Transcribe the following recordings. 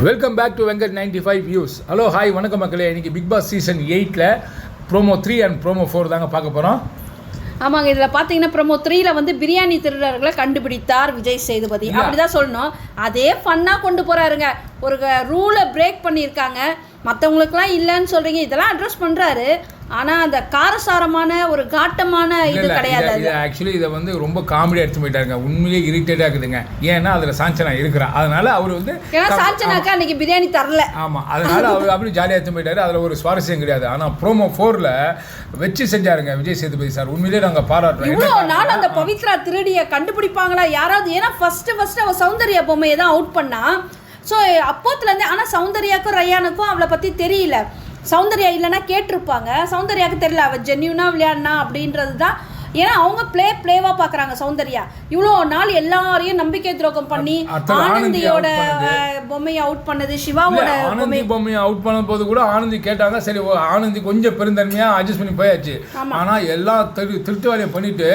Welcome back to Venkat 95 views. Hello hi வணக்கம் மக்களே. இன்றைக்கி பிக் பாஸ் சீசன் 8ல் ப்ரோமோ 3 அண்ட் ப்ரோமோ 4 தாங்க பார்க்க போகிறோம். ஆமாங்க, இதில் பார்த்தீங்கன்னா ப்ரோமோ 3ல் வந்து பிரியாணி திருடர்களை கண்டுபிடித்தார் விஜய் சேதுபதி, அப்படிதான் சொல்லணும். அதே ஃபன்னாக கொண்டு போகிறாருங்க. ஒரு ரூலை பிரேக் பண்ணியிருக்காங்க. மற்றவங்களுக்குலாம் இல்லைன்னு சொல்கிறீங்க, இதெல்லாம் அட்ரஸ் பண்ணுறாரு. ஆனால் அந்த காரசாரமான ஒரு காட்டமான இது கிடையாது. ஆக்சுவலி இதை வந்து ரொம்ப காமெடியாக எடுத்து போயிட்டாருங்க. உண்மையிலேயே இரிட்டேட்டாக இருக்குதுங்க. ஏன்னா அதில் சாஞ்சனா இருக்கிறா, அதனால அவர் வந்து சாஞ்சனாக்கா அன்றைக்கி பிரியாணி தரல. ஆமாம், அதனால அவர் அப்படி ஜாலியாக எடுத்து போயிட்டாரு. அதில் ஒரு சுவாரஸ்யம் கிடையாது. ஆனால் ப்ரோமோ 4ல் வச்சு செஞ்சாருங்க விஜய் சேதுபதி சார். உண்மையிலேயே நாங்கள் பாராட்டுறோம். இவ்வளோ நாள் அந்த பவித்ரா திருடியை கண்டுபிடிப்பாங்களா யாராவது? ஏன்னா ஃபஸ்ட்டு அவள் சௌந்தர்யா பொம்மையை தான் அவுட் பண்ணா. ஸோ அப்போத்துலேருந்து, ஆனால் சௌந்தர்யாவுக்கும் ரயானுக்கும் அவளை பற்றி தெரியல. சௌந்தர்யா இல்லைன்னா கேட்டிருப்பாங்க. சௌந்தர்யாவுக்கு தெரியல அவள் ஜென்யூனா விளையாடினா அப்படின்றது தான். ஏன்னா அவங்க பிளேவாக பார்க்குறாங்க சௌந்தர்யா. இவ்வளோ நாள் எல்லாரையும் நம்பிக்கை துரோகம் பண்ணி ஆனந்தியோட பொம்மையை அவுட் பண்ணது, சிவாவோட பொம்மையை அவுட் பண்ண போது கூட ஆனந்தி கேட்டாங்க. சரி, ஆனந்தி கொஞ்சம் பெருந்தன்மையாக அட்ஜஸ்ட் பண்ணி போயாச்சு. ஆனால் எல்லா திருட்டு வேலையும் பண்ணிட்டு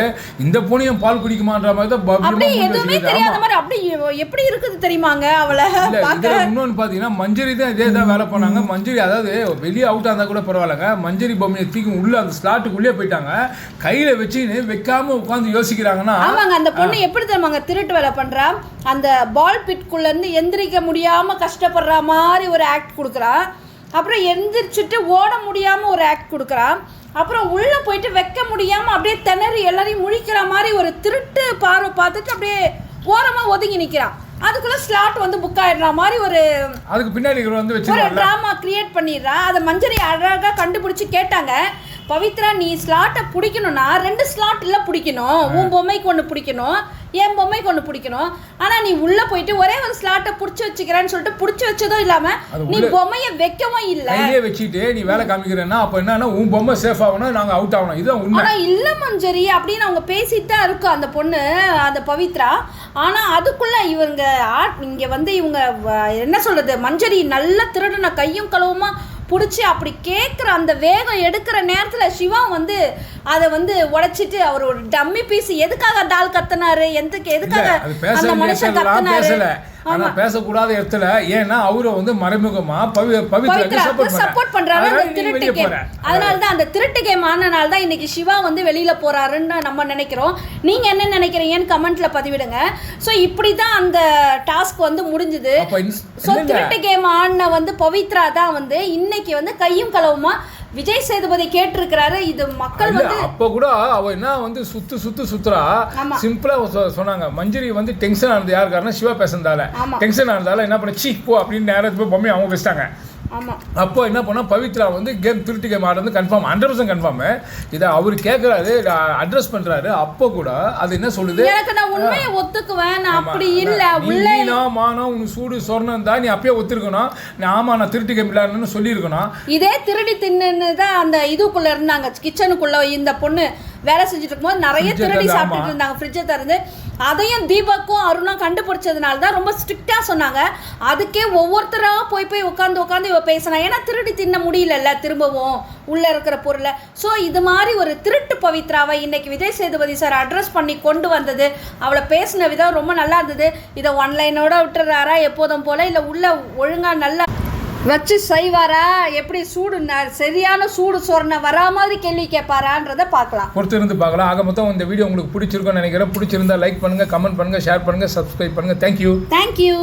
இந்த பொண்ணையும் பால் குடிக்குமான்ற மாதிரி தான் அப்படி எதுவுமே தெரியாத மாதிரி. அப்படி எப்படி இருக்குது தெரியுமாங்க அவளை? இன்னொன்று பார்த்தீங்கன்னா மஞ்சரி தான் இதே தான் வேலை பண்ணாங்க. மஞ்சரி அதாவது வெளியே அவுட்டாக இருந்தால் கூட பரவாயில்லைங்க. மஞ்சரி பொம்மையை தூக்கி உள்ள அந்த ஸ்லாட்டுக்குள்ளே போயிட்டாங்க. கையில் வச்சு வைக்காம உட்காந்து யோசிக்கிறாங்கன்னா, ஆமாங்க, அந்த பொண்ணு எப்படி தெரியுமாங்க திருட்டு வேலை பண்றா? அந்த பால் பிட்குள்ள இருந்து எந்திரிக்க முடியாம கஷ்டப்படுற மாதிரி ஒரு ஆக்ட் கொடுக்குறா. அப்புறம் எந்திரிச்சிட்டு ஓட முடியாம ஒரு ஆக்ட் கொடுக்குறா. அப்புறம் உள்ள போயிட்டு வைக்க முடியாம அப்படியே திணறி எல்லாரையும் முழிக்கிற மாதிரி ஒரு திருட்டு பார்வை பார்த்துட்டு அப்படியே ஓரமா ஒதுங்கி நிற்கிறான். அதுக்குள்ள ஸ்லாட் வந்து புக் ஆயிடுற மாதிரி ஒரு அதுக்கு பின்னாடி வந்து ஒரு ட்ராமா கிரியேட் பண்ணிடுறா. அதை மஞ்சரி அழகாக கண்டுபிடிச்சி கேட்டாங்க, பவித்ரா நீ ஸ்லாட்டை பிடிக்கணும்னா 2 ஸ்லாட் இல்லை பிடிக்கணும். உன் பொம்மைக்கு ஒன்று பிடிக்கணும், என் பொம்மைக்கு ஒன்று பிடிக்கணும். ஆனால் நீ உள்ளே போயிட்டு ஒரே ஒரு ஸ்லாட்டை பிடிச்சி வச்சுக்கிறேன்னு சொல்லிட்டு பிடிச்சி வச்சதும் இல்லாமல் நீ பொம்மையை வைக்கவும் இல்லை. கையிலே வச்சுட்டு நீ வேலை காமிக்கிறேன்னா அப்போ என்னன்னா உன் பொம்மை சேஃப் ஆகணும், நாங்கள் அவுட் ஆகணும். இதுதான் உண்மை. ஆனால் இல்லை மஞ்சரி அப்படின்னு அவங்க பேசிட்டு தான் இருக்கும் அந்த பொண்ணு, அந்த பவித்ரா. ஆனால் அதுக்குள்ளே இவங்க இங்கே வந்து இவங்க என்ன சொல்கிறது, மஞ்சரி நல்ல திருடனை கையும் களவுமா பிடிச்சி அப்படி கேட்குற அந்த வேகம் எடுக்கிற நேரத்தில் சிவா வந்து அதை வந்து உடைச்சிட்டு அவர் ஒரு டம்மி பீஸ். எதுக்காக டால் கத்தினாரு, எதுக்காக அந்த மனுஷன் கத்தினாரு? ஆனா பேசக்கூடாத இடத்துல, ஏன்னா அவரை வந்து மறைமுகமா பவித்ராக்கு சப்போர்ட் பண்றாரு அந்த திருட்டு கேம். அதனாலதான் அந்த திருட்டு கேம் ஆனனால தான் இன்னைக்கு சிவா வந்து வெளியில போறாருன்னு நம்ம நினைக்கிறோம். நீங்க என்ன நினைக்கிறீங்கன்னு கமெண்ட்ல பதிவிடுங்க. ஸோ இப்படிதான் அந்த டாஸ்க் வந்து முடிஞ்சுது. ஸோ திருட்டு கேம் ஆன வந்து பவித்ரா தான் வந்து இன்னைக்கு வந்து கையும் களவுமா விஜய் சேதுபதி கேட்டிருக்கிறாரு. இது மக்கள் வந்து அப்போ கூட அவ என்ன வந்து சுத்துறா. சிம்பிளா சொன்னாங்க, மஞ்சரி வந்து டென்ஷன் ஆனது யாரு காரணம்? சிவா பேசுறதால டென்ஷன் ஆனதால என்ன பண்ண சீ போ அப்படின்னு நேரத்துக்கு போய் பொம்மையை அவங்க வச்சிட்டாங்க. அப்போ என்ன பண்ணா பவித்ரா வந்து கேம் திருட்டு கேம் ஆடுறது கன்ஃபார்ம், 100% கன்ஃபார்ம். இதை அவர் கேட்கறாரு, அட்ரஸ் பண்றாரு. அப்போ கூட அது என்ன சொல்லுது, எனக்கு நான் உண்மையை ஒத்துக்குவேன், நான் அப்படி இல்ல உள்ள மானம் உனக்கு சூடு சொர்ணம் தான், நீ அப்பயே ஒத்துருக்கணும். ஆமா நான் திருட்டு கேம் விளையாடணும்னு சொல்லியிருக்கணும். இதே திருடி தின்னு தான் அந்த இதுக்குள்ள இருந்தாங்க, கிச்சனுக்குள்ள இந்த பொண்ணு வேலை செஞ்சுட்டு இருக்கும்போது நிறைய திருடி சாப்பிட்டுட்டு இருந்தாங்க ஃப்ரிட்ஜை திறந்து. அதையும் தீபக்கும் அருணும் கண்டுபிடிச்சதுனால தான் ரொம்ப ஸ்ட்ரிக்டாக சொன்னாங்க. அதுக்கே ஒவ்வொருத்தராக போய் உட்காந்து இவ பேசினா. ஏன்னா திருடி தின்ன முடியலல்ல திரும்பவும் உள்ளே இருக்கிற பொருளை. ஸோ இது மாதிரி ஒரு திருட்டு பவித்ராவை இன்னைக்கு விஜய் சேதுபதி சார் அட்ரஸ் பண்ணி கொண்டு வந்தது. அவளை பேசின விதம் ரொம்ப நல்லா இருந்தது. இதை ஒன்லைனோட விட்டுறாரா எப்போதும் போல, இல்லை உள்ள ஒழுங்காக நல்லா வச்சு செய்வாரா, எப்படி சரியான சூடு சொரணை வரா மாதிரி கேள்வி கேட்பாரான்றதை பார்க்கலாம், பொறுத்து இருந்து பார்க்கலாம். ஆக மொத்தம் இந்த வீடியோ உங்களுக்கு பிடிச்சிருக்கும்னு நினைக்கிறேன். பிடிச்சிருந்தா லைக் பண்ணுங்க, கமெண்ட் பண்ணுங்க, ஷேர் பண்ணுங்க, சப்ஸ்கிரைப் பண்ணுங்க. தேங்க்யூ.